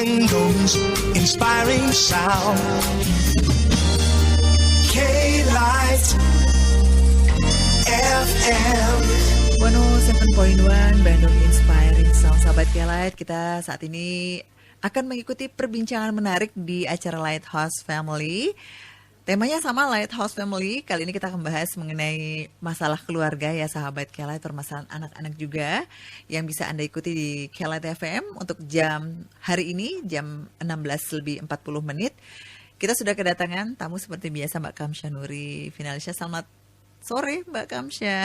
Jingles, inspiring sound. K-Light FM 107.1 Bandung Inspiring Sound. Sahabat K-Light, kita saat ini akan mengikuti perbincangan menarik di acara Lighthouse Family. Temanya sama, Lighthouse Family. Kali ini kita akan bahas mengenai masalah keluarga ya sahabat K-Light, permasalahan anak-anak juga yang bisa Anda ikuti di K-Light FM untuk jam hari ini, jam 16:40. Kita sudah kedatangan tamu seperti biasa, Mbak Kamsya Nuri Finalisya. Selamat sore Mbak Kamsya.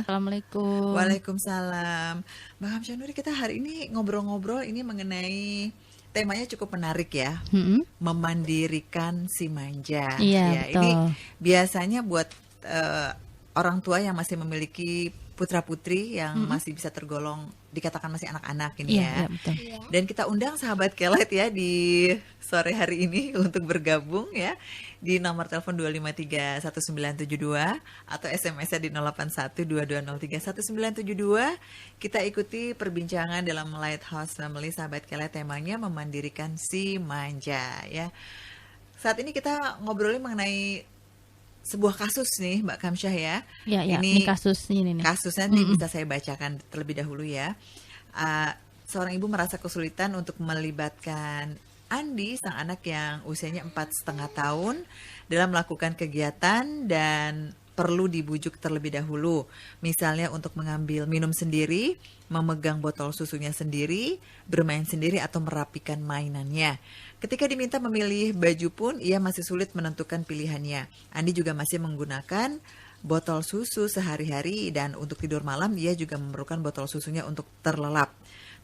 Assalamualaikum. Waalaikumsalam. Mbak Kamsya Nuri, kita hari ini ngobrol-ngobrol ini mengenai temanya cukup menarik ya, memandirikan si manja. Iya, ya, betul. ini biasanya buat orang tua yang masih memiliki putra-putri yang masih bisa tergolong dikatakan masih anak-anak ini ya. Iya, betul. Dan kita undang sahabat K-Light ya di sore hari ini untuk bergabung ya di nomor telepon 2531972 atau SMS-nya di 0812203192. Kita ikuti perbincangan dalam Lighthouse Family sahabat K-Light, temanya memandirikan si manja ya. Saat ini kita ngobrolin mengenai sebuah kasus nih Mbak Kamsyah ya. Iya, ini kasusnya nih. Kasusnya nanti bisa saya bacakan terlebih dahulu ya. Seorang ibu merasa kesulitan untuk melibatkan Andi, sang anak yang usianya 4,5 tahun, dalam melakukan kegiatan dan perlu dibujuk terlebih dahulu. Misalnya untuk mengambil minum sendiri, memegang botol susunya sendiri, bermain sendiri atau merapikan mainannya. Ketika diminta memilih baju pun, ia masih sulit menentukan pilihannya. Andi juga masih menggunakan botol susu sehari-hari dan untuk tidur malam ia juga memerlukan botol susunya untuk terlelap.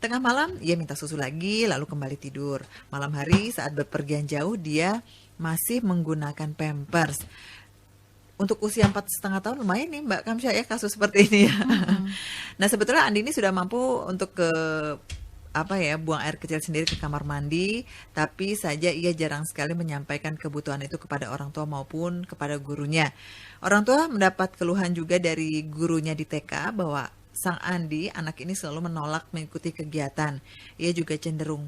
Tengah malam ia minta susu lagi lalu kembali tidur. Malam hari saat bepergian jauh dia masih menggunakan Pampers. Untuk usia 4,5 tahun lumayan nih Mbak Kamsyah ya kasus seperti ini ya. Nah sebetulnya Andi ini sudah mampu untuk buang air kecil sendiri ke kamar mandi, tapi saja ia jarang sekali menyampaikan kebutuhan itu kepada orang tua maupun kepada gurunya. Orang tua mendapat keluhan juga dari gurunya di TK bahwa sang Andi, anak ini selalu menolak mengikuti kegiatan. Ia juga cenderung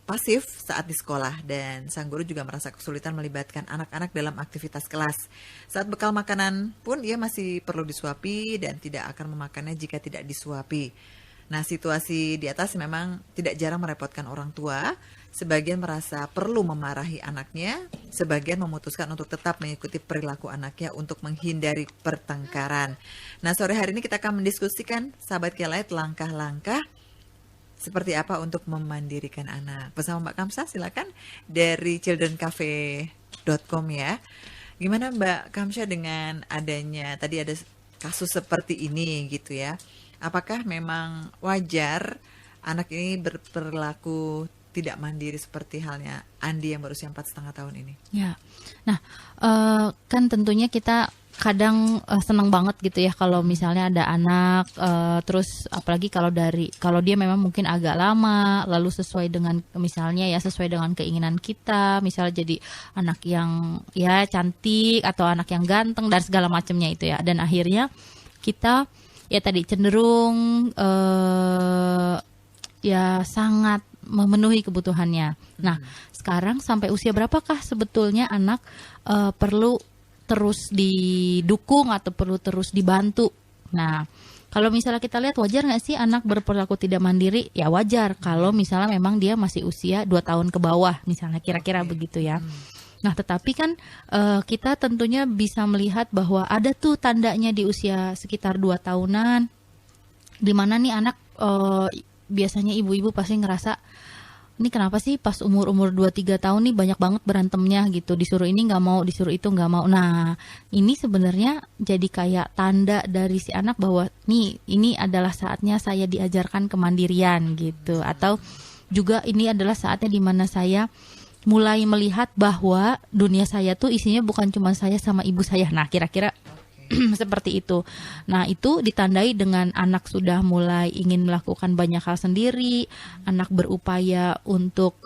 pasif saat di sekolah dan sang guru juga merasa kesulitan melibatkan anak-anak dalam aktivitas kelas. Saat bekal makanan pun ia masih perlu disuapi dan tidak akan memakannya jika tidak disuapi. Nah, situasi di atas memang tidak jarang merepotkan orang tua. Sebagian merasa perlu memarahi anaknya, sebagian memutuskan untuk tetap mengikuti perilaku anaknya untuk menghindari pertengkaran. Nah, sore hari ini kita akan mendiskusikan sahabat K-Light langkah-langkah seperti apa untuk memandirikan anak. Bersama Mbak Kamsa, silakan dari childrencafe.com ya. Gimana Mbak Kamsa dengan adanya tadi ada kasus seperti ini gitu ya? Apakah memang wajar anak ini berperilaku tidak mandiri seperti halnya Andi yang berusia 4,5 tahun ini? Ya, nah kan tentunya kita kadang senang banget gitu ya kalau misalnya ada anak, terus apalagi kalau dia memang mungkin agak lama, lalu sesuai dengan misalnya ya sesuai dengan keinginan kita, misalnya jadi anak yang ya cantik atau anak yang ganteng dan segala macamnya itu ya, dan akhirnya kita ya tadi cenderung ya sangat memenuhi kebutuhannya. Nah, sekarang sampai usia berapakah sebetulnya anak perlu terus didukung atau perlu terus dibantu? Nah, kalau misalnya kita lihat wajar nggak sih anak berperilaku tidak mandiri? Ya wajar kalau misalnya memang dia masih usia 2 tahun ke bawah, misalnya kira-kira begitu ya. Nah, tetapi kan kita tentunya bisa melihat bahwa ada tuh tandanya di usia sekitar 2 tahunan, di mana nih anak biasanya ibu-ibu pasti ngerasa, ini kenapa sih pas umur-umur 2-3 tahun nih banyak banget berantemnya gitu, disuruh ini nggak mau, disuruh itu nggak mau. Nah, ini sebenarnya jadi kayak tanda dari si anak bahwa nih ini adalah saatnya saya diajarkan kemandirian gitu, atau juga ini adalah saatnya di mana saya mulai melihat bahwa dunia saya tuh isinya bukan cuma saya sama ibu saya. Nah, kira-kira seperti itu. Nah, itu ditandai dengan anak sudah mulai ingin melakukan banyak hal sendiri, anak berupaya untuk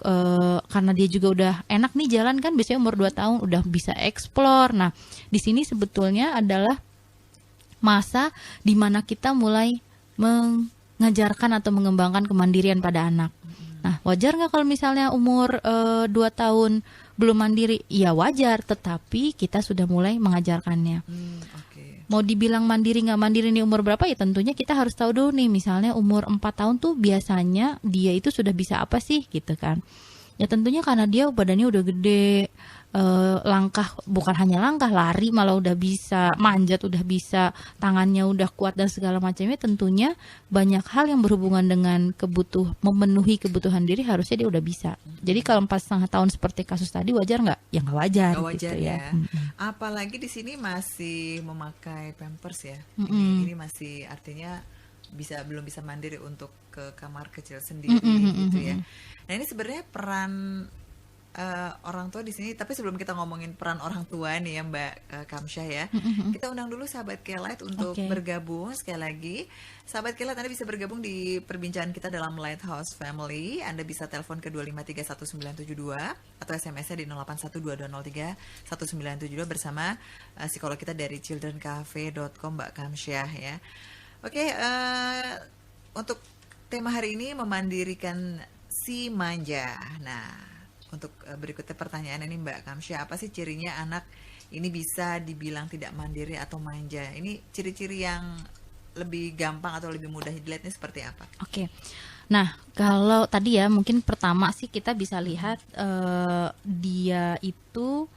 karena dia juga udah enak nih jalan kan, biasanya umur 2 tahun udah bisa explore. Nah, di sini sebetulnya adalah masa di mana kita mulai mengajarkan atau mengembangkan kemandirian pada anak. Nah, wajar nggak kalau misalnya umur 2 tahun belum mandiri? Ya wajar, tetapi kita sudah mulai mengajarkannya. Oke. Mau dibilang mandiri nggak mandiri nih umur berapa, ya tentunya kita harus tahu dulu nih, misalnya umur 4 tahun tuh biasanya dia itu sudah bisa apa sih gitu kan. Ya tentunya karena dia badannya udah gede, langkah, bukan hanya langkah, lari malah udah bisa, manjat udah bisa, tangannya udah kuat dan segala macamnya. Tentunya banyak hal yang berhubungan dengan memenuhi kebutuhan diri harusnya dia udah bisa. Jadi kalau 4,5 tahun seperti kasus tadi wajar nggak? Ya nggak wajar, Nggak wajar gitu ya. ya. Apalagi di sini masih memakai pampers ya. Ini masih artinya belum bisa mandiri untuk ke kamar kecil sendiri gitu ya. Nah ini sebenarnya peran orang tua di sini. Tapi sebelum kita ngomongin peran orang tua nih ya Mbak Kamsyah ya, kita undang dulu sahabat Kelight untuk Oke. bergabung sekali lagi. Sahabat Kelight, Anda bisa bergabung di perbincangan kita dalam Lighthouse Family. Anda bisa telepon ke 2531972 atau SMS-nya di 0812203197 bersama psikolog kita dari childrencafe.com Mbak Kamsyah ya. Oke, untuk tema hari ini memandirikan si manja. Nah, untuk berikutnya pertanyaan ini Mbak Kamsyah, apa sih cirinya anak ini bisa dibilang tidak mandiri atau manja? Ini ciri-ciri yang lebih gampang atau lebih mudah dilihatnya seperti apa? Oke. Nah, kalau tadi ya mungkin pertama sih kita bisa lihat dia itu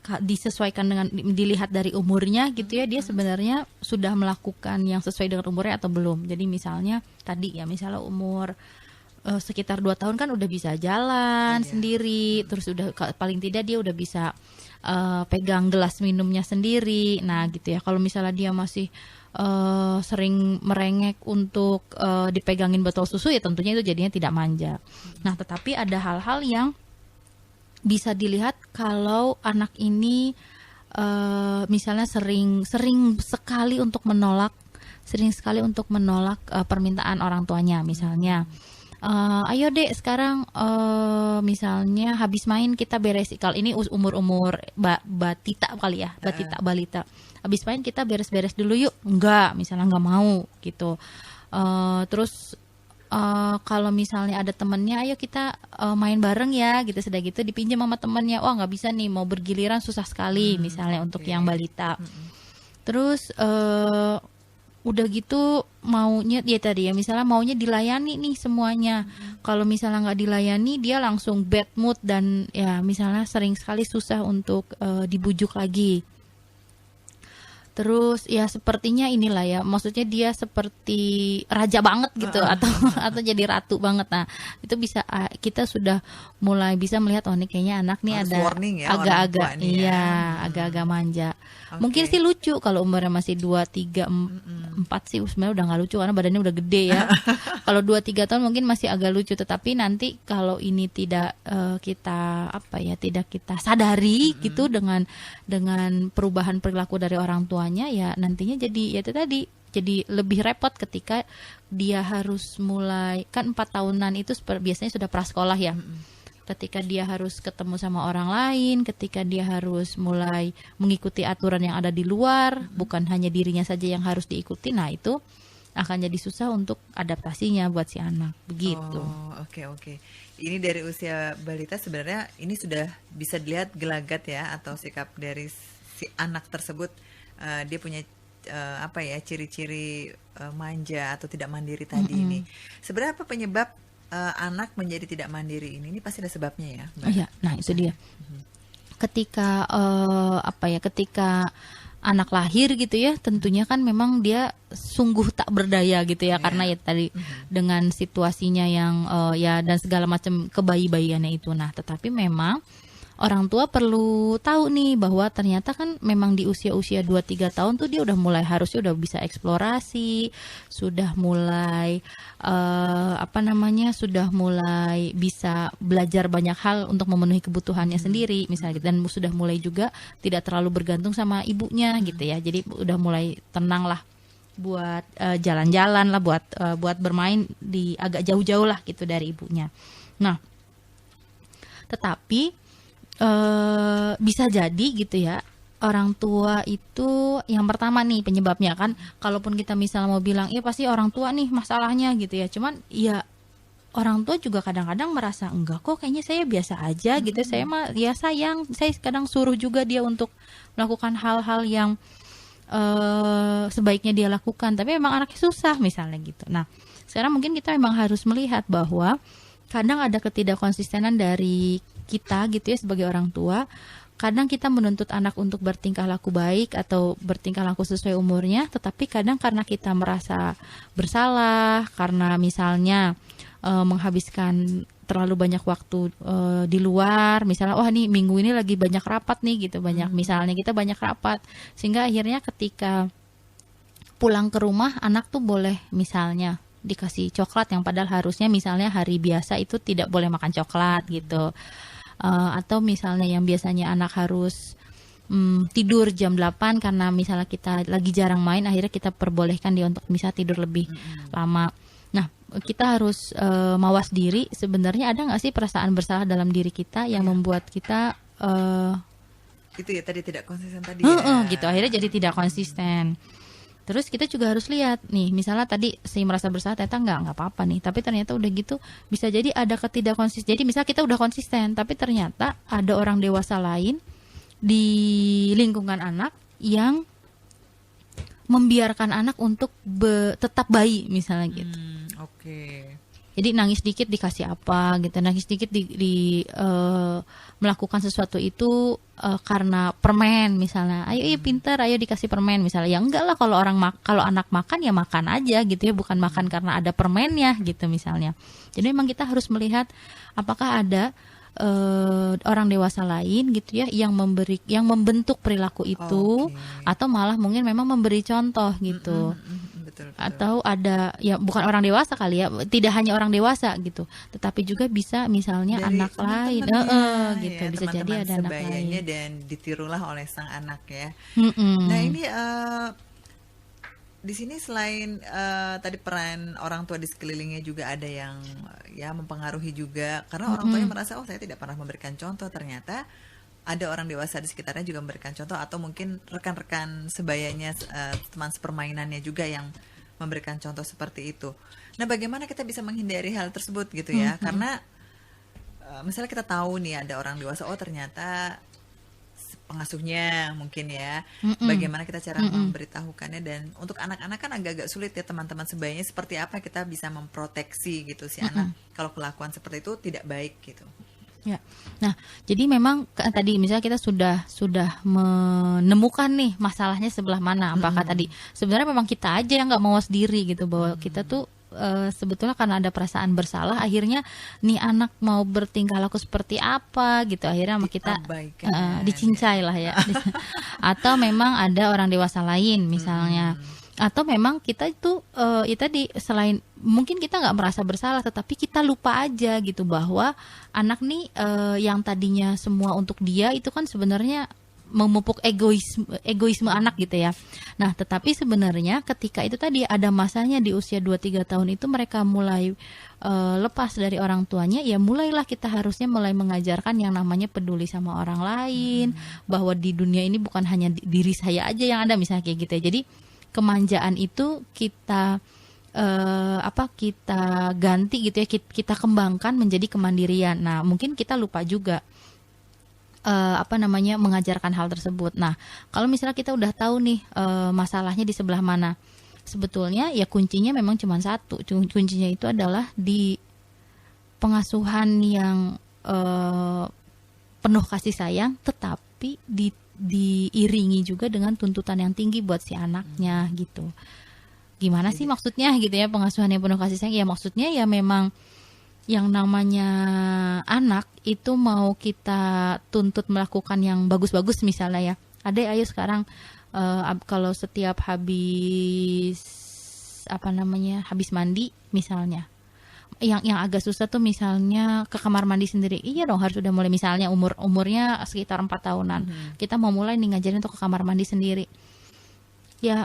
disesuaikan dengan, dilihat dari umurnya gitu ya, dia sebenarnya sudah melakukan yang sesuai dengan umurnya atau belum. Jadi misalnya tadi ya, misalnya umur sekitar 2 tahun kan udah bisa jalan sendiri, terus udah paling tidak dia udah bisa pegang gelas minumnya sendiri. Nah gitu ya, kalau misalnya dia masih sering merengek untuk dipegangin botol susu, ya tentunya itu jadinya tidak manja. Nah tetapi ada hal-hal yang bisa dilihat kalau anak ini misalnya sering sekali untuk menolak permintaan orang tuanya. Misalnya ayo dek sekarang misalnya habis main kita beres, kalau ini umur batita kali ya, balita, habis main kita beres-beres dulu yuk, misalnya nggak mau gitu. Terus kalau misalnya ada temennya, ayo kita main bareng ya gitu, sudah gitu dipinjam sama temennya, wah nggak bisa nih, mau bergiliran susah sekali misalnya untuk yang balita. Terus udah gitu maunya ya tadi ya, misalnya maunya dilayani nih semuanya. Kalau misalnya nggak dilayani, dia langsung bad mood dan ya misalnya sering sekali susah untuk dibujuk lagi. Terus ya sepertinya inilah ya, maksudnya dia seperti raja banget gitu, atau jadi ratu banget. Nah itu bisa kita sudah mulai bisa melihat, oh ini kayaknya anak nih Harus ada warning ya, agak-agak orang tua nih ya. agak-agak manja. Mungkin sih lucu kalau umurnya masih 2, 3, 4 sih sebenarnya udah nggak lucu karena badannya udah gede ya. Kalau 2, 3 tahun mungkin masih agak lucu, tetapi nanti kalau ini tidak tidak kita sadari gitu dengan perubahan perilaku dari orang tuanya, ya nantinya jadi ya itu tadi, jadi lebih repot ketika dia harus mulai, kan 4 tahunan itu biasanya sudah prasekolah ya. Ketika dia harus ketemu sama orang lain, ketika dia harus mulai mengikuti aturan yang ada di luar, bukan hanya dirinya saja yang harus diikuti, nah itu akan jadi susah untuk adaptasinya buat si anak, begitu. Oke. Ini dari usia balita sebenarnya ini sudah bisa dilihat gelagat ya, atau sikap dari si anak tersebut, dia punya ciri-ciri manja atau tidak mandiri tadi ini. Sebenarnya apa penyebab anak menjadi tidak mandiri ini? Ini pasti ada sebabnya ya, Mbak? Iya, nah itu dia. Ketika ketika anak lahir gitu ya, tentunya kan memang dia sungguh tak berdaya gitu ya, karena ya tadi dengan situasinya yang dan segala macam kebayi-bayiannya itu. Nah, tetapi memang orang tua perlu tahu nih bahwa ternyata kan memang di usia-usia 2-3 tahun tuh dia harusnya udah bisa eksplorasi, sudah mulai sudah mulai bisa belajar banyak hal untuk memenuhi kebutuhannya sendiri misalnya, dan sudah mulai juga tidak terlalu bergantung sama ibunya gitu ya. Jadi udah mulai tenang lah buat jalan-jalan lah, buat bermain di agak jauh-jauh lah gitu dari ibunya. Nah, tetapi bisa jadi gitu ya, orang tua itu yang pertama nih penyebabnya kan, kalaupun kita misalnya mau bilang ya pasti orang tua nih masalahnya gitu ya, cuman ya orang tua juga kadang-kadang merasa enggak kok, kayaknya saya biasa aja gitu, saya mah ya sayang, saya kadang suruh juga dia untuk melakukan hal-hal yang sebaiknya dia lakukan, tapi memang anaknya susah misalnya gitu. Nah, sekarang mungkin kita memang harus melihat bahwa kadang ada ketidakkonsistenan dari kita gitu ya sebagai orang tua. Kadang kita menuntut anak untuk bertingkah laku baik atau bertingkah laku sesuai umurnya, tetapi kadang karena kita merasa bersalah, karena misalnya menghabiskan terlalu banyak waktu di luar, misalnya nih minggu ini lagi banyak rapat nih gitu, misalnya kita banyak rapat, sehingga akhirnya ketika pulang ke rumah anak tuh boleh misalnya dikasih coklat yang padahal harusnya misalnya hari biasa itu tidak boleh makan coklat gitu. Atau misalnya yang biasanya anak harus tidur jam 8 karena misalnya kita lagi jarang main, akhirnya kita perbolehkan dia untuk bisa tidur lebih lama. Nah, kita harus mawas diri, sebenarnya ada nggak sih perasaan bersalah dalam diri kita yang membuat kita itu ya tadi tidak konsisten tadi gitu, akhirnya jadi tidak konsisten. Terus kita juga harus lihat nih, misalnya tadi si merasa bersalah ternyata nggak apa-apa nih, tapi ternyata udah gitu bisa jadi ada ketidakkonsisten. Jadi misalnya kita udah konsisten, tapi ternyata ada orang dewasa lain di lingkungan anak yang membiarkan anak untuk tetap bayi misalnya gitu. Oke. Jadi nangis dikit dikasih apa gitu, nangis dikit melakukan sesuatu itu karena permen misalnya, ayo pintar, ayo dikasih permen misalnya. Ya enggak lah, kalau kalau anak makan ya makan aja gitu ya, bukan makan karena ada permennya gitu misalnya. Jadi memang kita harus melihat apakah ada orang dewasa lain gitu ya yang membentuk perilaku itu, atau malah mungkin memang memberi contoh gitu. Betul. Atau ada ya bukan orang dewasa kali ya, tidak hanya orang dewasa gitu, tetapi juga bisa misalnya dari anak lain gitu ya, bisa jadi ada anak lain dan ditirulah oleh sang anak ya. Nah ini di sini selain tadi peran orang tua di sekelilingnya juga ada yang ya mempengaruhi juga, karena orang tuanya merasa saya tidak pernah memberikan contoh, ternyata ada orang dewasa di sekitarnya juga memberikan contoh, atau mungkin rekan-rekan sebayanya, teman sepermainannya juga yang memberikan contoh seperti itu. Nah, bagaimana kita bisa menghindari hal tersebut gitu ya? Karena misalnya kita tahu nih ada orang dewasa, ternyata pengasuhnya mungkin ya, bagaimana kita cara memberitahukannya. Dan untuk anak-anak kan agak-agak sulit ya, teman-teman sebayanya seperti apa kita bisa memproteksi gitu si anak kalau kelakuan seperti itu tidak baik gitu. Ya, nah jadi memang tadi misalnya kita sudah menemukan nih masalahnya sebelah mana, apakah tadi sebenarnya memang kita aja yang nggak mau sendiri gitu, bahwa kita tuh sebetulnya karena ada perasaan bersalah, akhirnya nih anak mau bertingkah laku seperti apa gitu, akhirnya sama kita dicincai lah ya. Atau memang ada orang dewasa lain misalnya. Atau memang kita itu ya tadi, selain mungkin kita nggak merasa bersalah, tetapi kita lupa aja gitu bahwa anak nih yang tadinya semua untuk dia itu kan sebenarnya memupuk egoisme anak gitu ya. Nah, tetapi sebenarnya ketika itu tadi ada masanya di usia 2-3 tahun itu mereka mulai lepas dari orang tuanya, ya mulailah kita harusnya mulai mengajarkan yang namanya peduli sama orang lain, bahwa di dunia ini bukan hanya diri saya aja yang ada misalnya kayak gitu ya. Jadi kemanjaan itu kita kita ganti gitu ya, kita kembangkan menjadi kemandirian. Nah, mungkin kita lupa juga mengajarkan hal tersebut. Nah, kalau misalnya kita udah tahu nih masalahnya di sebelah mana, sebetulnya ya kuncinya memang cuma satu. Kuncinya itu adalah di pengasuhan yang penuh kasih sayang, tetapi diiringi juga dengan tuntutan yang tinggi buat si anaknya gitu. Gimana sih maksudnya gitu ya, pengasuhan yang penuh kasih sayang? Ya maksudnya ya memang yang namanya anak itu mau kita tuntut melakukan yang bagus-bagus misalnya ya. Ada ayo sekarang kalau setiap habis mandi misalnya, yang agak susah tuh misalnya ke kamar mandi sendiri. Iya dong, harus udah mulai, misalnya umurnya sekitar 4 tahunan. Kita mau mulai nih ngajarin untuk ke kamar mandi sendiri. Ya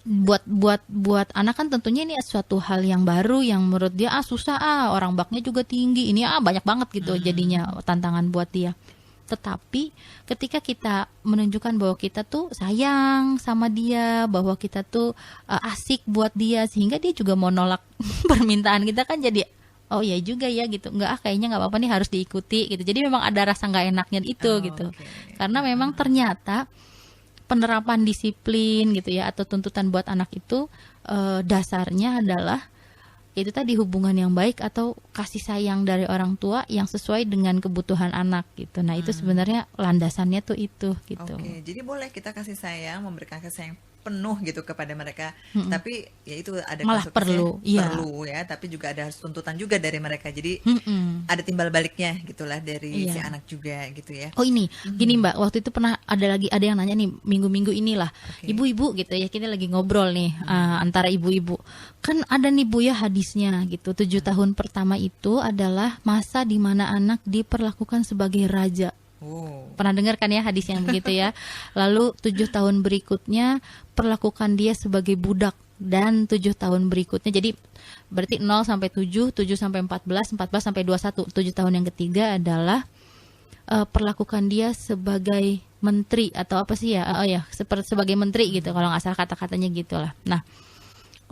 buat anak kan tentunya ini suatu hal yang baru, yang menurut dia susah, orang baknya juga tinggi, ini banyak banget gitu jadinya tantangan buat dia. Tetapi ketika kita menunjukkan bahwa kita tuh sayang sama dia, bahwa kita tuh asik buat dia, sehingga dia juga mau nolak permintaan kita, kan jadi oh iya juga ya gitu, nggak kayaknya nggak apa-apa nih, harus diikuti gitu. Jadi memang ada rasa nggak enaknya itu gitu, karena memang ternyata penerapan disiplin gitu ya atau tuntutan buat anak itu dasarnya adalah itu tadi, hubungan yang baik atau kasih sayang dari orang tua yang sesuai dengan kebutuhan anak gitu. Nah itu sebenarnya landasannya tuh itu gitu. Oke, jadi boleh kita kasih sayang, memberikan kasih sayang penuh gitu kepada mereka. Tapi ya itu ada Malah perlu, iya. perlu ya, tapi juga ada harus tuntutan juga dari mereka. Jadi ada timbal baliknya gitulah dari si Iya. anak juga gitu ya. Oh ini, gini Mbak, waktu itu pernah ada yang nanya nih minggu-minggu inilah, ibu-ibu gitu ya, kita lagi ngobrol nih antara ibu-ibu, kan ada nih Bu ya hadisnya gitu, 7 tahun pertama itu adalah masa di mana anak diperlakukan sebagai raja. Oh. Pernah dengar kan ya hadis yang begitu ya. Lalu 7 tahun berikutnya perlakukan dia sebagai budak, dan 7 tahun berikutnya, jadi berarti 0 sampai 7, 7 sampai 14, 14 sampai 21. 7 tahun yang ketiga adalah perlakukan dia sebagai menteri atau apa sih ya? Oh ya, sebagai menteri gitu kalau nggak salah kata-katanya gitulah. Nah,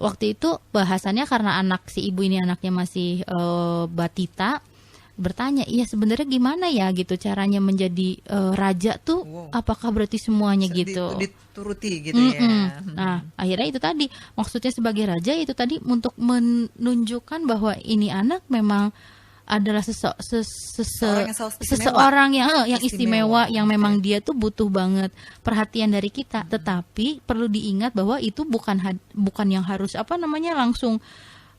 waktu itu bahasannya karena anak si ibu ini anaknya masih batita, bertanya, iya sebenarnya gimana ya gitu caranya menjadi raja tuh, apakah berarti semuanya gitu Dituruti gitu ya. Nah akhirnya itu tadi, maksudnya sebagai raja itu tadi untuk menunjukkan bahwa ini anak memang adalah seseorang yang istimewa, yang memang dia tuh butuh banget perhatian dari kita. Tetapi perlu diingat bahwa itu bukan yang harus langsung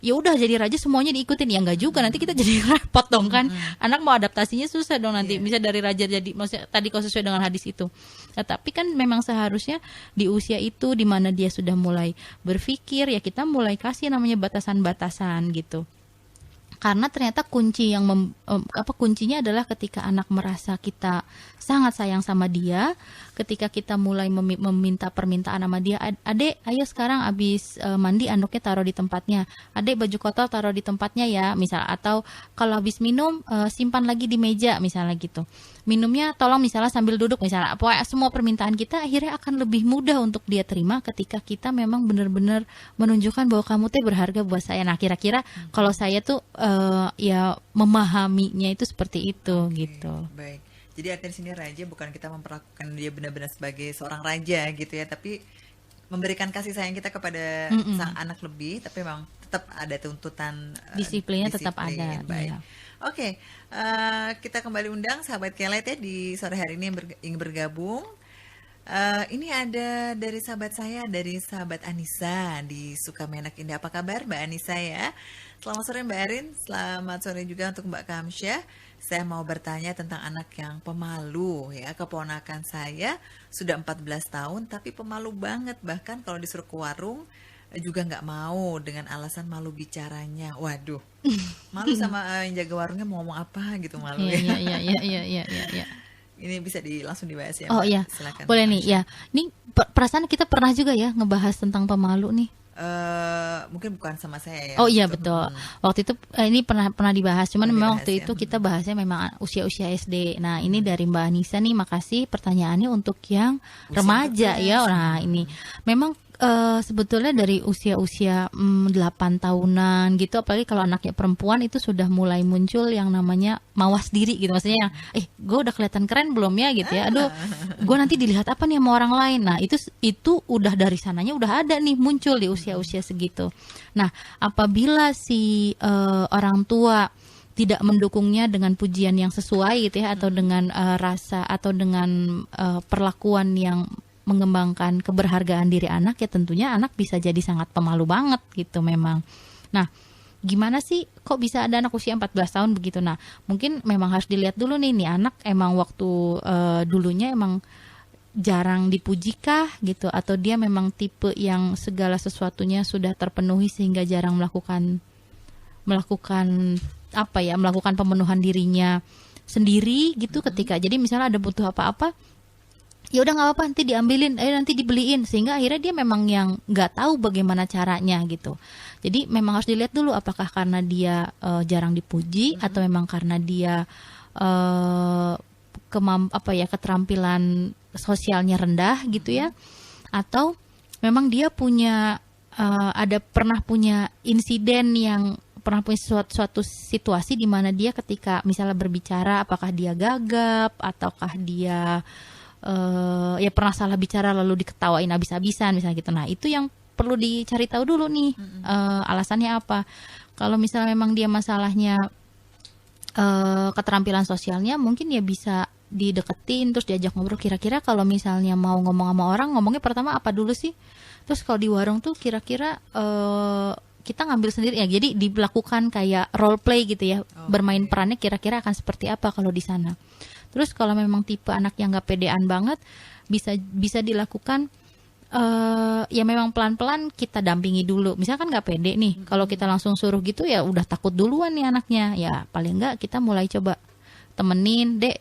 ya udah jadi raja semuanya diikutin, ya enggak juga, nanti kita jadi repot dong kan. Anak mau adaptasinya susah dong nanti, bisa dari raja jadi, maksudnya tadi kalau sesuai dengan hadis itu. Tapi kan memang seharusnya di usia itu di mana dia sudah mulai berpikir, ya kita mulai kasih namanya batasan-batasan gitu. Karena ternyata kuncinya adalah ketika anak merasa kita sangat sayang sama dia, ketika kita mulai meminta permintaan sama dia, adek ayo sekarang abis mandi anduknya taruh di tempatnya, adek baju kotor taruh di tempatnya ya misal, atau kalau habis minum simpan lagi di meja misalnya gitu, minumnya tolong misalnya sambil duduk misalnya. Pokoknya semua permintaan kita akhirnya akan lebih mudah untuk dia terima ketika kita memang benar-benar menunjukkan bahwa kamu teh berharga buat saya. Nah kira-kira kalau saya tuh ya memahaminya itu seperti itu gitu. Baik. Jadi artinya sini raja bukan kita memperlakukan dia benar-benar sebagai seorang raja gitu ya, tapi memberikan kasih sayang kita kepada sang anak lebih, tapi memang tetap ada tuntutan disiplinnya tetap ada. Baik. Ya. Oke, kita kembali undang sahabat Kelet ya di sore hari ini yang ingin bergabung. Ini ada dari sahabat saya, dari sahabat Anissa di Sukamenak Indah. Apa kabar Mbak Anissa ya? Selamat sore Mbak Erin, selamat sore juga untuk Mbak Kamsyah. Saya mau bertanya tentang anak yang pemalu ya. Keponakan saya sudah 14 tahun tapi pemalu banget. Bahkan kalau disuruh ke warung juga nggak mau dengan alasan malu bicaranya. Waduh, malu sama yang jaga warungnya mau ngomong apa gitu, malu ya. Iya. Ini bisa langsung dibahas ya. Oh Mbak. iya, Silakan. boleh nih ya. Ini perasaan kita pernah juga ya ngebahas tentang pemalu nih. Mungkin bukan sama saya ya. Oh iya betul. Waktu itu ini pernah dibahas, cuman memang waktu ya. itu kita bahasnya memang usia SD. Nah ini dari Mbak Anissa nih, makasih pertanyaannya untuk yang remaja ya. Nah ini memang sebetulnya dari usia 8 tahunan gitu, apalagi kalau anaknya perempuan itu sudah mulai muncul yang namanya mawas diri gitu, maksudnya yang gue udah kelihatan keren belum ya gitu ya, aduh gue nanti dilihat apa nih sama orang lain. Nah itu udah dari sananya udah ada nih muncul di usia segitu. Nah apabila si orang tua tidak mendukungnya dengan pujian yang sesuai gitu ya, atau dengan rasa atau dengan perlakuan yang mengembangkan keberhargaan diri anak, ya tentunya anak bisa jadi sangat pemalu banget gitu memang. Nah, gimana sih kok bisa ada anak usia 14 tahun begitu? Nah, mungkin memang harus dilihat dulu nih anak emang waktu dulunya emang jarang dipujikah gitu, atau dia memang tipe yang segala sesuatunya sudah terpenuhi sehingga jarang melakukan pemenuhan dirinya sendiri gitu. Ketika jadi misalnya ada butuh apa-apa, ya udah nggak apa-apa nanti diambilin, nanti dibeliin, sehingga akhirnya dia memang yang nggak tahu bagaimana caranya gitu. Jadi memang harus dilihat dulu apakah karena dia jarang dipuji, atau memang karena dia keterampilan sosialnya rendah gitu ya, atau memang dia pernah punya insiden yang pernah punya suatu situasi di mana dia ketika misalnya berbicara, apakah dia gagap ataukah dia ya pernah salah bicara lalu diketawain habis-habisan misalnya gitu. Nah itu yang perlu dicari tahu dulu nih, alasannya apa. Kalau misalnya memang dia masalahnya keterampilan sosialnya, mungkin ya bisa dideketin terus diajak ngobrol, kira-kira kalau misalnya mau ngomong sama orang, ngomongnya pertama apa dulu sih. Terus kalau di warung tuh kira-kira kita ngambil sendiri ya, jadi dilakukan kayak role play gitu ya, bermain perannya kira-kira akan seperti apa kalau di sana. Terus kalau memang tipe anak yang nggak pedean banget, bisa dilakukan ya memang pelan-pelan kita dampingi dulu. Misalkan nggak pede nih, kalau kita langsung suruh gitu ya udah takut duluan nih anaknya. Ya paling nggak kita mulai coba temenin, Dek,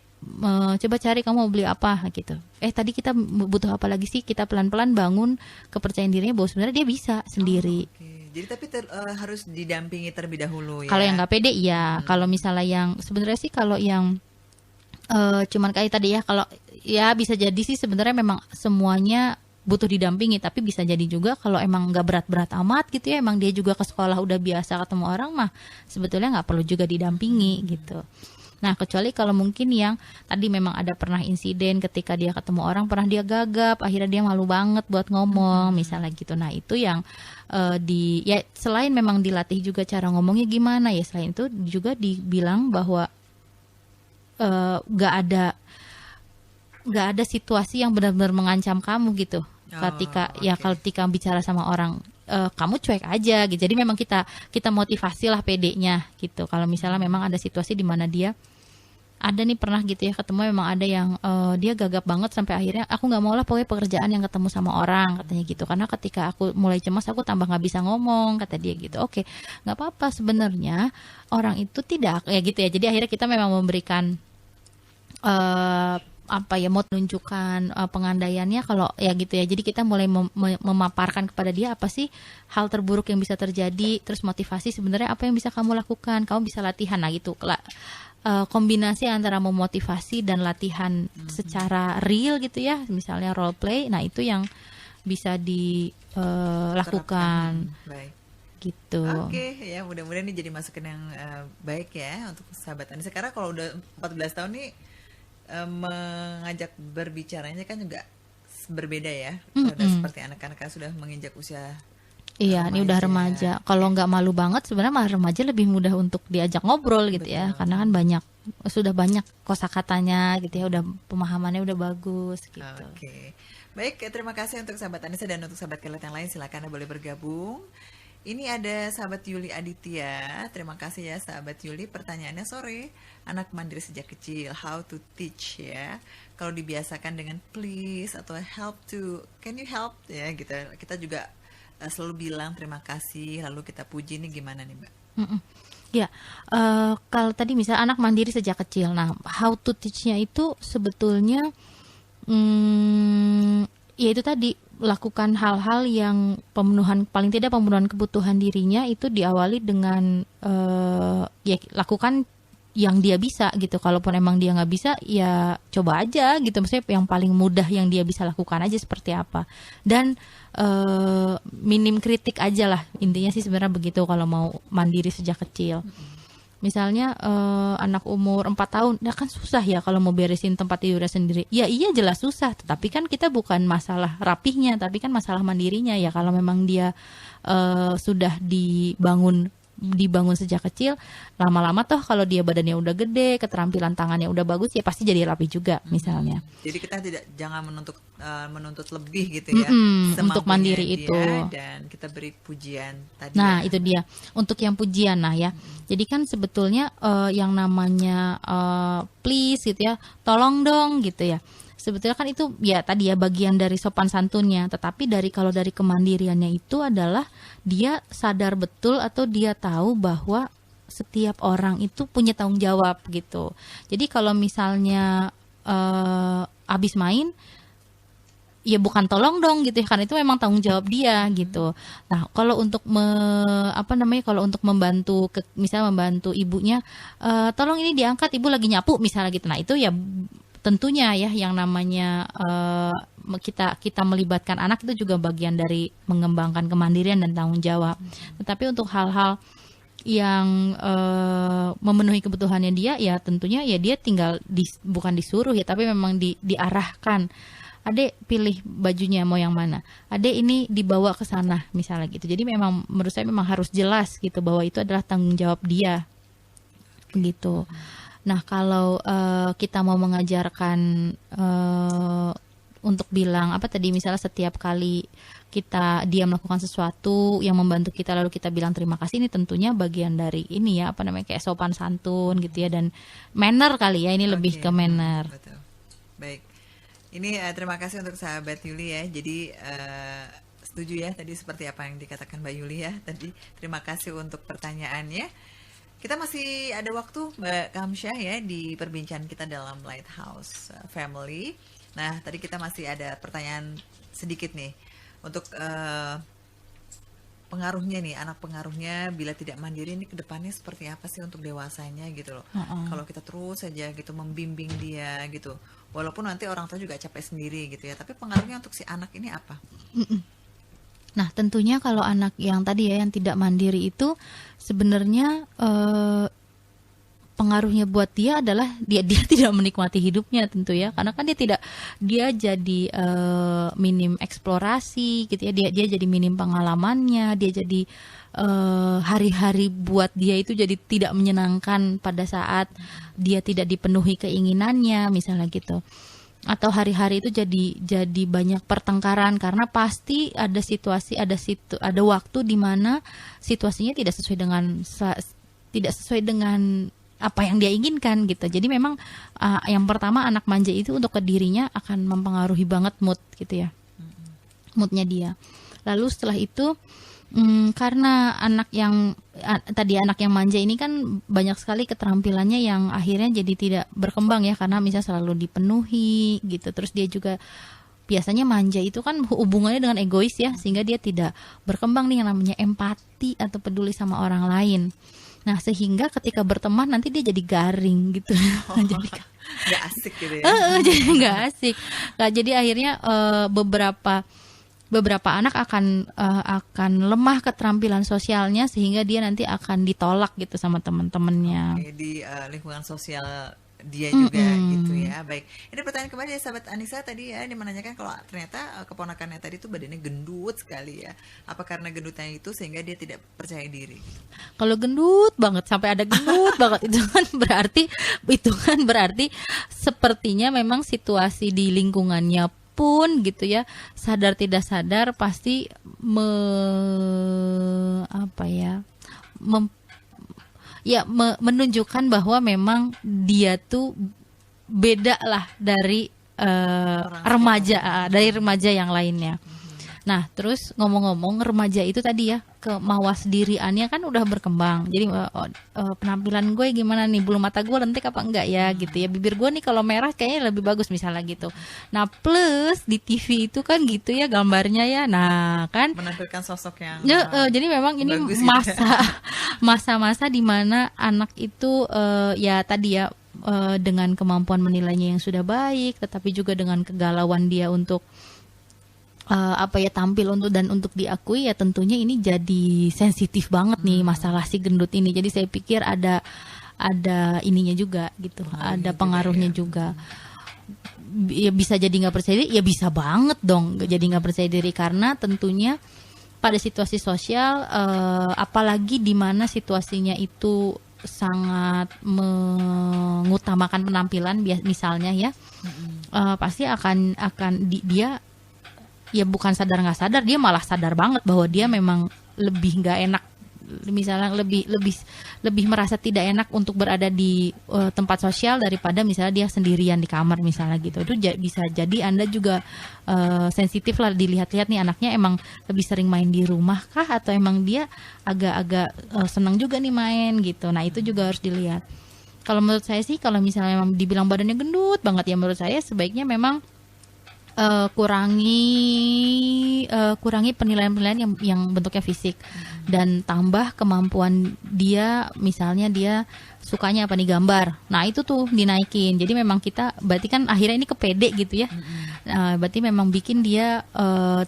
coba cari kamu mau beli apa gitu. Tadi kita butuh apa lagi sih? Kita pelan-pelan bangun kepercayaan dirinya bahwa sebenarnya dia bisa sendiri. Jadi tapi harus didampingi terlebih dahulu ya. Kalau yang nggak pede iya. Kalau misalnya yang sebenarnya sih kalau yang cuman kayak tadi ya, kalau ya bisa jadi sih sebenarnya memang semuanya butuh didampingi, tapi bisa jadi juga kalau emang nggak berat-berat amat gitu ya, emang dia juga ke sekolah udah biasa ketemu orang mah sebetulnya nggak perlu juga didampingi gitu. Nah kecuali kalau mungkin yang tadi memang ada pernah insiden ketika dia ketemu orang pernah dia gagap, akhirnya dia malu banget buat ngomong misalnya gitu. Nah itu yang ya selain memang dilatih juga cara ngomongnya gimana ya, selain itu juga dibilang bahwa nggak ada situasi yang benar-benar mengancam kamu gitu. Ketika bicara sama orang, kamu cuek aja gitu. Jadi memang kita motivasi lah pedenya gitu. Kalau misalnya memang ada situasi di mana dia ada nih pernah gitu ya ketemu, memang ada yang dia gagap banget sampai akhirnya aku nggak mau lah pokoknya pekerjaan yang ketemu sama orang katanya gitu, karena ketika aku mulai cemas aku tambah nggak bisa ngomong kata dia gitu. Oke, nggak apa-apa sebenarnya orang itu tidak ya gitu ya. Jadi akhirnya kita memang memberikan mau menunjukkan pengandaiannya kalau ya gitu ya. Jadi kita mulai memaparkan kepada dia apa sih hal terburuk yang bisa terjadi, terus motivasi sebenarnya apa yang bisa kamu lakukan, kamu bisa latihan. Nah gitu, kombinasi antara memotivasi dan latihan secara real gitu ya, misalnya role play. Nah itu yang bisa dilakukan. Baik. Gitu. Oke, ya mudah-mudahan ini jadi masukan yang baik ya untuk sahabat Anda. Sekarang kalau udah 14 tahun nih mengajak berbicaranya kan juga berbeda ya. Udah seperti anak-anak yang sudah menginjak usia iya, ini udah remaja. Kalau nggak malu banget sebenarnya malah remaja lebih mudah untuk diajak ngobrol gitu. Betul. Ya, karena kan sudah banyak kosakatanya gitu ya, udah pemahamannya udah bagus gitu. Oke. Baik, terima kasih untuk sahabat Anissa dan untuk sahabat Kelet yang lain, silakan Anda boleh bergabung. Ini ada sahabat Yuli Aditya. Terima kasih ya sahabat Yuli. Pertanyaannya sore, anak mandiri sejak kecil, how to teach ya. Kalau dibiasakan dengan please atau help to, can you help ya gitu. Kita juga selalu bilang terima kasih, lalu kita puji, nih gimana nih Mbak? Ya, kalau tadi misalnya anak mandiri sejak kecil. Nah, how to teach-nya itu sebetulnya ya itu tadi, lakukan hal-hal yang paling tidak pemenuhan kebutuhan dirinya itu diawali dengan ya lakukan yang dia bisa gitu. Kalaupun emang dia nggak bisa ya coba aja gitu, maksudnya yang paling mudah yang dia bisa lakukan aja seperti apa, dan minim kritik aja lah, intinya sih sebenarnya begitu kalau mau mandiri sejak kecil. Misalnya anak umur 4 tahun, ya kan susah ya kalau mau beresin tempat tidurnya sendiri. Ya iya jelas susah, tetapi kan kita bukan masalah rapihnya, tapi kan masalah mandirinya ya. Kalau memang dia sudah dibangun sejak kecil, lama-lama toh kalau dia badannya udah gede, keterampilan tangannya udah bagus, ya pasti jadi rapi juga misalnya. Jadi kita jangan menuntut lebih gitu ya, untuk mandiri itu, dan kita beri pujian tadi. Nah ya. itu dia untuk yang pujian. Nah ya, jadi kan sebetulnya yang namanya please gitu ya, tolong dong gitu ya. Sebetulnya kan itu ya tadi ya bagian dari sopan santunnya, tetapi kalau dari kemandiriannya itu adalah dia sadar betul atau dia tahu bahwa setiap orang itu punya tanggung jawab gitu. Jadi kalau misalnya habis main ya bukan tolong dong gitu ya, karena itu memang tanggung jawab dia gitu. Nah kalau untuk kalau untuk membantu misalnya membantu ibunya, tolong ini diangkat, ibu lagi nyapu misalnya gitu. Nah itu ya tentunya ya yang namanya kita melibatkan anak itu juga bagian dari mengembangkan kemandirian dan tanggung jawab. Tetapi untuk hal-hal memenuhi kebutuhannya dia, ya tentunya ya dia tinggal bukan disuruh ya, tapi memang diarahkan. Adek pilih bajunya mau yang mana, adek ini dibawa ke sana misalnya gitu. Jadi memang menurut saya memang harus jelas gitu bahwa itu adalah tanggung jawab dia begitu. Nah kalau kita mau mengajarkan untuk bilang apa tadi, misalnya setiap kali dia melakukan sesuatu yang membantu kita lalu kita bilang terima kasih, ini tentunya bagian dari ini ya, apa namanya, kayak sopan santun gitu ya, dan manner kali ya, ini lebih ke manner. Betul. Baik. Ini terima kasih untuk sahabat Yuli ya. Jadi setuju ya tadi seperti apa yang dikatakan Mbak Yuli ya tadi. Terima kasih untuk pertanyaannya. Kita masih ada waktu Mbak Kamsyah ya di perbincangan kita dalam Lighthouse Family. Nah, tadi kita masih ada pertanyaan sedikit nih untuk pengaruhnya nih, anak pengaruhnya bila tidak mandiri ini kedepannya seperti apa sih untuk dewasanya gitu loh. Kalau kita terus saja gitu membimbing dia gitu, walaupun nanti orang tua juga capek sendiri gitu ya, tapi pengaruhnya untuk si anak ini apa? Nah, tentunya kalau anak yang tadi ya yang tidak mandiri itu sebenarnya pengaruhnya buat dia adalah dia tidak menikmati hidupnya tentu ya, karena kan dia jadi minim eksplorasi gitu ya, dia jadi minim pengalamannya, dia jadi hari-hari buat dia itu jadi tidak menyenangkan pada saat dia tidak dipenuhi keinginannya misalnya gitu, atau hari-hari itu jadi banyak pertengkaran karena pasti ada situasi, ada waktu di mana situasinya tidak sesuai dengan apa yang dia inginkan gitu. Jadi memang yang pertama anak manja itu untuk ke dirinya akan mempengaruhi banget mood gitu ya, moodnya dia. Lalu setelah itu karena anak yang manja ini kan banyak sekali keterampilannya yang akhirnya jadi tidak berkembang ya, karena misalnya selalu dipenuhi gitu. Terus dia juga biasanya manja itu kan hubungannya dengan egois ya, sehingga dia tidak berkembang nih yang namanya empati atau peduli sama orang lain. Nah, sehingga ketika berteman nanti dia jadi garing gitu. Jadi nggak asik gitu ya. Jadi nggak asik. Nah, jadi akhirnya beberapa anak akan lemah keterampilan sosialnya, sehingga dia nanti akan ditolak gitu sama teman-temannya. Di lingkungan sosial dia juga gitu ya. Baik, ini pertanyaan kembali ya sahabat Anissa tadi ya, dia menanyakan kalau ternyata keponakannya tadi itu badannya gendut sekali ya, apa karena gendutnya itu sehingga dia tidak percaya diri? Kalau gendut banget sampai ada gendut banget itu kan berarti sepertinya memang situasi di lingkungannya pun gitu ya, sadar tidak sadar pasti menunjukkan bahwa memang dia tuh beda lah dari remaja yang lainnya. Nah, terus ngomong-ngomong remaja itu tadi ya, kemawas diriannya kan udah berkembang. Jadi penampilan gue gimana nih, bulu mata gue lentik apa enggak ya gitu ya. Bibir gue nih kalau merah kayaknya lebih bagus misalnya gitu. Nah, plus di TV itu kan gitu ya gambarnya ya. Nah, kan menampilkan sosok yang jadi memang ini masa-masa di mana anak itu ya tadi ya dengan kemampuan menilainya yang sudah baik, tetapi juga dengan kegalauan dia untuk tampil untuk diakui, ya tentunya ini jadi sensitif banget nih masalah si gendut ini. Jadi saya pikir ada ininya juga gitu, ada pengaruhnya juga. Ya bisa jadi nggak percaya diri, ya bisa banget dong jadi nggak percaya diri, karena tentunya pada situasi sosial apalagi di mana situasinya itu sangat mengutamakan penampilan misalnya ya, pasti akan dia ya bukan sadar nggak sadar, dia malah sadar banget bahwa dia memang lebih nggak enak, misalnya lebih merasa tidak enak untuk berada di tempat sosial daripada misalnya dia sendirian di kamar misalnya gitu. Itu bisa jadi Anda juga sensitif lah, dilihat-lihat nih anaknya emang lebih sering main di rumah kah, atau emang dia agak-agak senang juga nih main gitu. Nah, itu juga harus dilihat. Kalau menurut saya sih, kalau misalnya memang dibilang badannya gendut banget, ya menurut saya sebaiknya memang kurangi penilaian-penilaian yang bentuknya fisik, dan tambah kemampuan dia, misalnya dia sukanya apa nih, gambar. Nah, itu tuh dinaikin. Jadi memang kita berarti kan akhirnya ini kepede gitu ya. Berarti memang bikin dia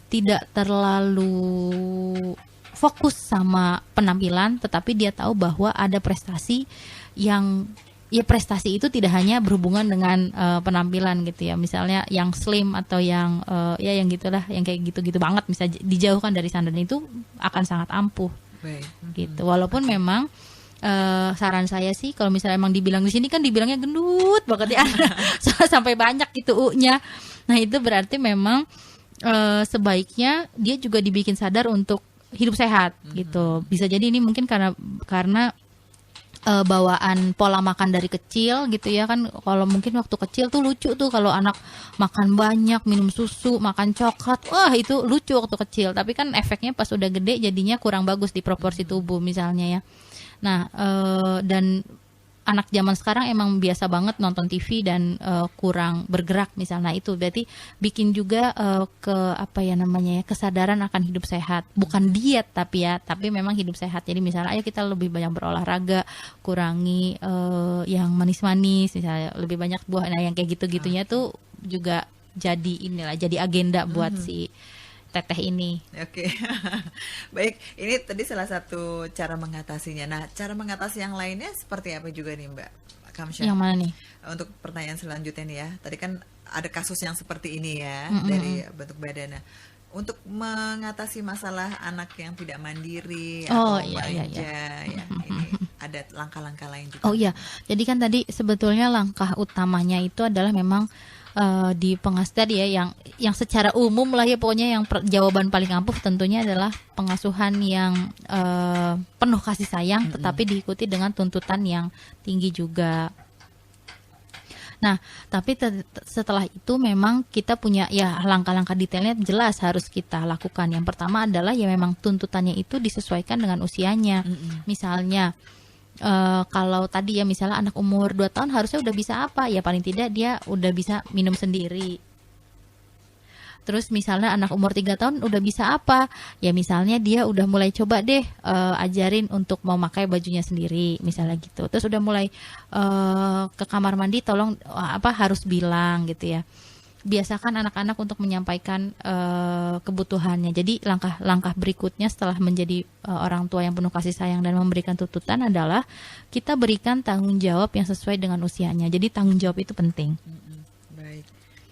tidak terlalu fokus sama penampilan, tetapi dia tahu bahwa ada prestasi yang ya prestasi itu tidak hanya berhubungan dengan penampilan gitu ya. Misalnya yang slim atau yang ya yang gitulah, yang kayak gitu-gitu banget, misalnya dijauhkan dari sana, dan itu akan sangat ampuh. Baik. Gitu. Walaupun memang saran saya sih kalau misalnya emang dibilang di sini kan dibilangnya gendut banget ya sampai banyak gitu U-nya. Nah, itu berarti memang sebaiknya dia juga dibikin sadar untuk hidup sehat gitu. Bisa jadi ini mungkin karena bawaan pola makan dari kecil gitu ya kan. Kalau mungkin waktu kecil tuh lucu tuh kalau anak makan banyak, minum susu, makan coklat, wah itu lucu waktu kecil. Tapi kan efeknya pas udah gede jadinya kurang bagus di proporsi tubuh misalnya ya. Nah, dan anak zaman sekarang emang biasa banget nonton TV dan kurang bergerak misalnya. Itu berarti bikin juga kesadaran akan hidup sehat. Bukan diet tapi memang hidup sehat. Jadi misalnya ayo kita lebih banyak berolahraga, kurangi yang manis-manis, misalnya lebih banyak buah. Nah, yang kayak gitu-gitunya tuh juga jadi agenda buat si teteh ini. Oke. Baik, ini tadi salah satu cara mengatasinya. Nah, cara mengatasi yang lainnya seperti apa juga nih Mbak Kamsya? Yang mana nih? Untuk pertanyaan selanjutnya nih ya. Tadi kan ada kasus yang seperti ini ya, dari bentuk badannya. Untuk mengatasi masalah anak yang tidak mandiri atau manja, ya, ini ada langkah-langkah lain juga. Oh iya, jadi kan tadi sebetulnya langkah utamanya itu adalah memang di pengasuhan ya, yang secara umum lah ya, pokoknya yang jawaban paling ampuh tentunya adalah pengasuhan yang penuh kasih sayang, tetapi diikuti dengan tuntutan yang tinggi juga. Nah, tapi setelah itu memang kita punya ya langkah-langkah detailnya jelas harus kita lakukan. Yang pertama adalah ya memang tuntutannya itu disesuaikan dengan usianya. Misalnya kalau tadi ya misalnya anak umur 2 tahun harusnya udah bisa apa? Ya paling tidak dia udah bisa minum sendiri. Terus misalnya anak umur 3 tahun udah bisa apa? Ya misalnya dia udah mulai coba deh ajarin untuk mau pakai bajunya sendiri, misalnya gitu. Terus udah mulai ke kamar mandi tolong harus bilang gitu ya. Biasakan anak-anak untuk menyampaikan kebutuhannya. Jadi langkah-langkah berikutnya setelah menjadi orang tua yang penuh kasih sayang dan memberikan tuntutan adalah kita berikan tanggung jawab yang sesuai dengan usianya. Jadi tanggung jawab itu penting. Baik,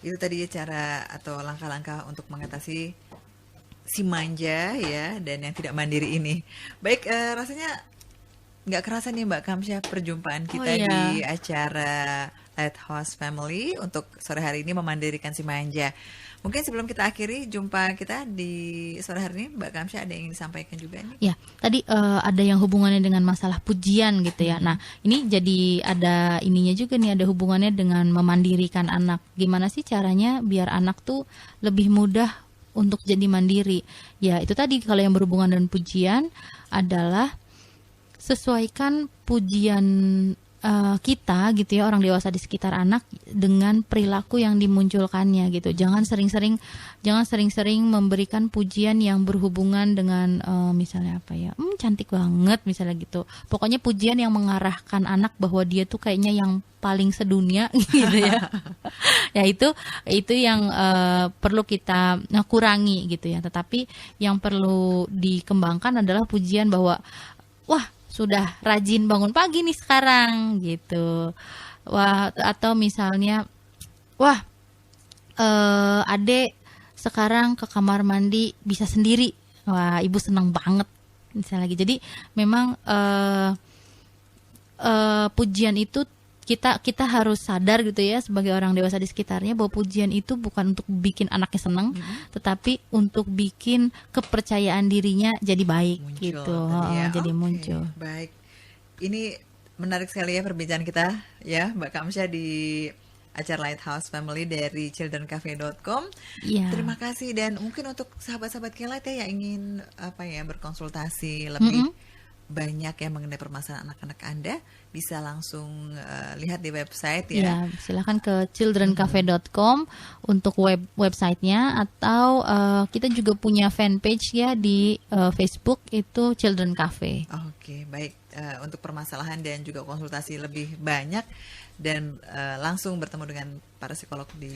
itu tadi cara atau langkah-langkah untuk mengatasi si manja ya dan yang tidak mandiri ini. Baik, rasanya nggak kerasa nih Mbak Kamsya perjumpaan kita di acara Lighthouse Family untuk sore hari ini memandirikan si manja. Mungkin sebelum kita akhiri jumpa kita di sore hari ini, Mbak Kamsya ada yang ingin disampaikan juga nih? Ya, tadi ada yang hubungannya dengan masalah pujian gitu ya. Nah, ini jadi ada ininya juga nih, ada hubungannya dengan memandirikan anak. Gimana sih caranya biar anak tuh lebih mudah untuk jadi mandiri? Ya, itu tadi kalau yang berhubungan dengan pujian adalah sesuaikan pujian kita gitu ya, orang dewasa di sekitar anak dengan perilaku yang dimunculkannya gitu. Jangan sering-sering memberikan pujian yang berhubungan dengan misalnya apa ya, cantik banget misalnya gitu. Pokoknya pujian yang mengarahkan anak bahwa dia tuh kayaknya yang paling sedunia gitu ya. Ya itu yang perlu kita kurangi gitu ya. Tetapi yang perlu dikembangkan adalah pujian bahwa wah, sudah rajin bangun pagi nih sekarang gitu. Wah, atau misalnya wah, adek sekarang ke kamar mandi bisa sendiri. Wah, ibu senang banget misalnya lagi. Jadi memang pujian itu kita harus sadar gitu ya sebagai orang dewasa di sekitarnya bahwa pujian itu bukan untuk bikin anaknya senang, tetapi untuk bikin kepercayaan dirinya jadi baik muncul, gitu. Jadi muncul. Baik. Ini menarik sekali ya perbincangan kita ya Mbak Kamsya di acara Lighthouse Family dari childrencafe.com. Ya. Terima kasih, dan mungkin untuk sahabat-sahabat Kelight ya yang ingin berkonsultasi lebih banyak ya mengenai permasalahan anak-anak Anda, bisa langsung lihat di website ya. Ya, silakan ke childrencafe.com untuk websitenya, atau kita juga punya fanpage ya di Facebook, itu Children Cafe. Oke, baik. Untuk permasalahan dan juga konsultasi lebih banyak dan langsung bertemu dengan para psikolog di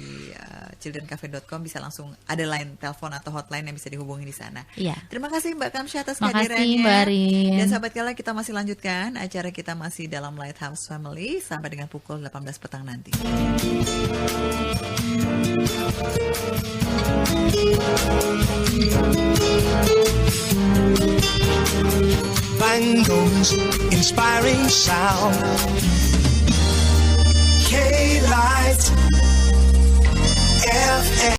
childrencafe.com, bisa langsung ada line telepon atau hotline yang bisa dihubungi di sana. Iya. Terima kasih Mbak Kamsya atas Makasih, kehadirannya. Mbak Rin. Dan sahabat Kala, kita masih lanjutkan acara kita masih dalam Lighthouse Family sampai dengan pukul 18 petang nanti. Van Gogh's inspiring sound. K-Light FM.